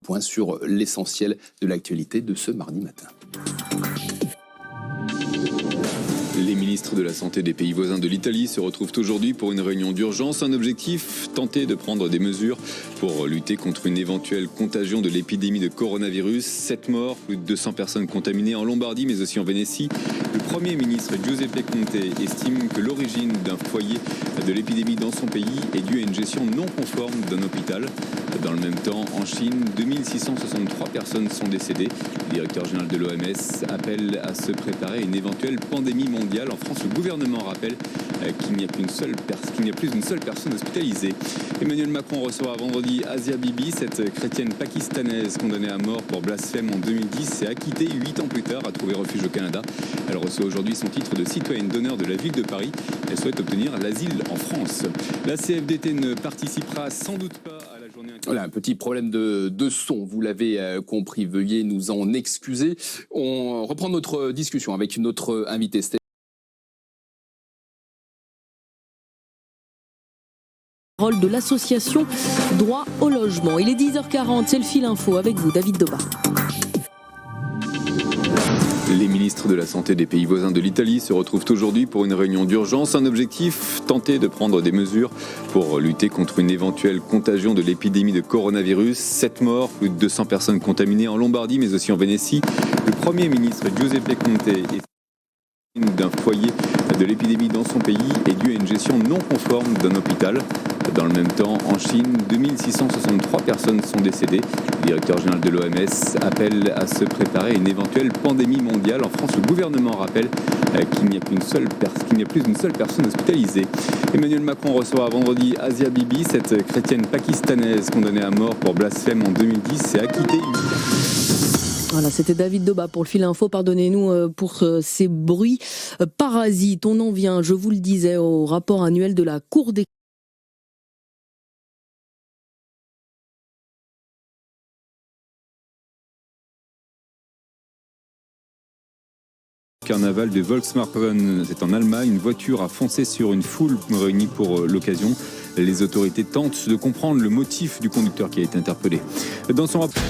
Point sur l'essentiel de l'actualité de ce mardi matin. Les ministres de la Santé des pays voisins de l'Italie se retrouvent aujourd'hui pour une réunion d'urgence. Un objectif, tenter de prendre des mesures pour lutter contre une éventuelle contagion de l'épidémie de coronavirus. 7 morts, plus de 200 personnes contaminées en Lombardie, mais aussi en Vénétie. Le Premier ministre Giuseppe Conte estime que l'origine d'un foyer de l'épidémie dans son pays est due à une gestion non conforme d'un hôpital. Dans le même temps, en Chine, 2663 personnes sont décédées. Le directeur général de l'OMS appelle à se préparer à une éventuelle pandémie mondiale. En France, le gouvernement rappelle qu'il n'y a plus une seule personne hospitalisée. Emmanuel Macron recevra vendredi Asia Bibi, cette chrétienne pakistanaise condamnée à mort pour blasphème en 2010, s'est acquittée 8 ans plus tard, a trouvé refuge au Canada. Elle reçoit aujourd'hui son titre de citoyenne d'honneur de la ville de Paris. Elle souhaite obtenir l'asile en France. La CFDT ne participera sans doute pas à la journée. Voilà, un petit problème de son, vous l'avez compris, veuillez nous en excuser. On reprend notre discussion avec notre invité. De l'association Droit au logement. Il est 10h40, c'est le fil info avec vous, David Doba. Les ministres de la Santé des pays voisins de l'Italie se retrouvent aujourd'hui pour une réunion d'urgence. Un objectif, tenter de prendre des mesures pour lutter contre une éventuelle contagion de l'épidémie de coronavirus. 7 morts, plus de 200 personnes contaminées en Lombardie, mais aussi en Vénétie. Le Premier ministre Giuseppe Conte est d'un foyer de l'épidémie dans son pays est due à une gestion non conforme d'un hôpital. Dans le même temps, en Chine, 2663 personnes sont décédées. Le directeur général de l'OMS appelle à se préparer à une éventuelle pandémie mondiale. En France, le gouvernement rappelle qu'il n'y a plus une seule personne hospitalisée. Emmanuel Macron recevra vendredi Asia Bibi, cette chrétienne pakistanaise condamnée à mort pour blasphème en 2010, s'est acquittée. Voilà, c'était David Doba pour le fil info. Pardonnez-nous pour ces bruits parasites. On en vient, je vous le disais, au rapport annuel de la Cour des Carnaval de Volkswagen, c'est en Allemagne. Une voiture a foncé sur une foule réunie pour l'occasion. Les autorités tentent de comprendre le motif du conducteur qui a été interpellé. Dans son rapport...